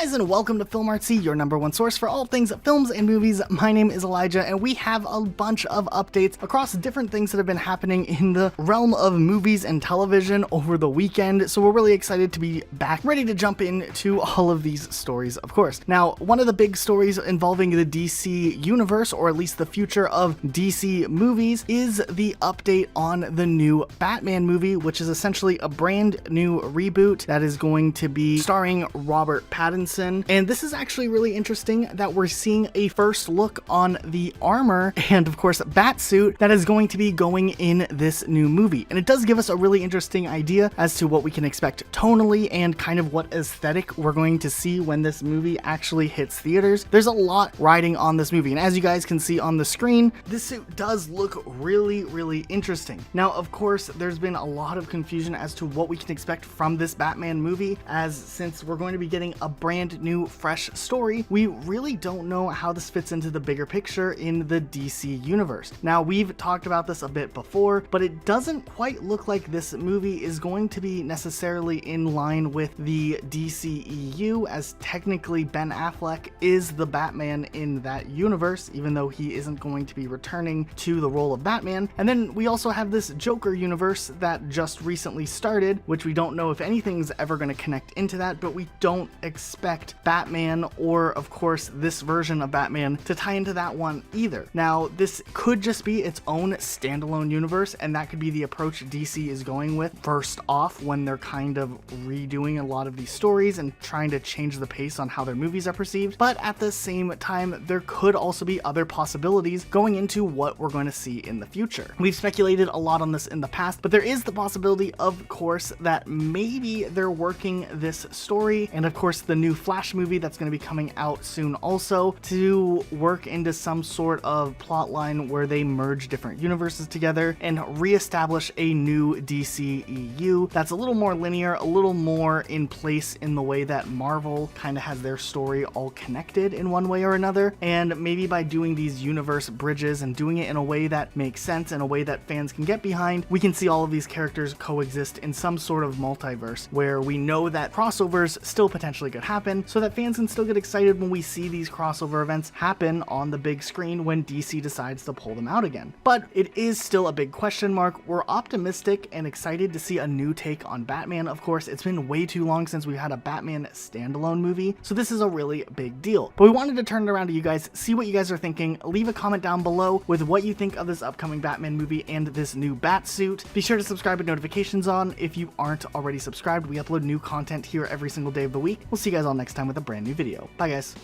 guys, and welcome to Film Artsy, your #1 source for all things films and movies. My name is Elijah, and we have a bunch of updates across different things that have been happening in the realm of movies and television over the weekend, so we're really excited to be back, ready to jump into all of these stories, of course. Now, one of the big stories involving the DC universe, or at least the future of DC movies, is the update on the new Batman movie, which is essentially a brand new reboot that is going to be starring Robert Pattinson. And this is actually really interesting that we're seeing a first look on the armor and, of course, Batsuit that is going to be going in this new movie. And it does give us a really interesting idea as to what we can expect tonally and kind of what aesthetic we're going to see when this movie actually hits theaters. There's a lot riding on this movie, and as you guys can see on the screen, this suit does look really interesting. Now, of course, there's been a lot of confusion as to what we can expect from this Batman movie, as since we're going to be getting a brand new fresh story, we really don't know how this fits into the bigger picture in the DC universe. Now, we've talked about this a bit before, but it doesn't quite look like this movie is going to be necessarily in line with the DCEU, as technically Ben Affleck is the Batman in that universe, even though he isn't going to be returning to the role of Batman. And then we also have this Joker universe that just recently started, which we don't know if anything's ever going to connect into that, but we don't expect Batman or, of course, this version of Batman to tie into that one either. Now, this could just be its own standalone universe, and that could be the approach DC is going with first off when they're kind of redoing a lot of these stories and trying to change the pace on how their movies are perceived. But at the same time, there could also be other possibilities going into what we're going to see in the future. We've speculated a lot on this in the past, but there is the possibility, of course, that maybe they're working this story, and of course the new Flash movie that's going to be coming out soon also, to work into some sort of plot line where they merge different universes together and reestablish a new DCEU that's a little more linear, a little more in place in the way that Marvel kind of has their story all connected in one way or another. And maybe by doing these universe bridges and doing it in a way that makes sense, in a way that fans can get behind, we can see all of these characters coexist in some sort of multiverse where we know that crossovers still potentially could happen, so that fans can still get excited when we see these crossover events happen on the big screen when DC decides to pull them out again. But it is still a big question mark. We're optimistic and excited to see a new take on Batman. Of course, it's been way too long since we've had a Batman standalone movie, so this is a really big deal. But we wanted to turn it around to you guys, see what you guys are thinking. Leave a comment down below with what you think of this upcoming Batman movie and this new Batsuit. Be sure to subscribe with notifications on if you aren't already subscribed. We upload new content here every single day of the week. We'll see you guys all next time with a brand new video. Bye, guys.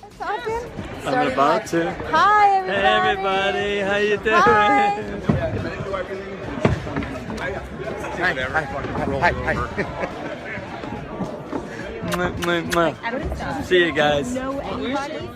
I'm about to. Hi, everybody. Hey, everybody. How you doing? Hi. See you guys. Know anybody?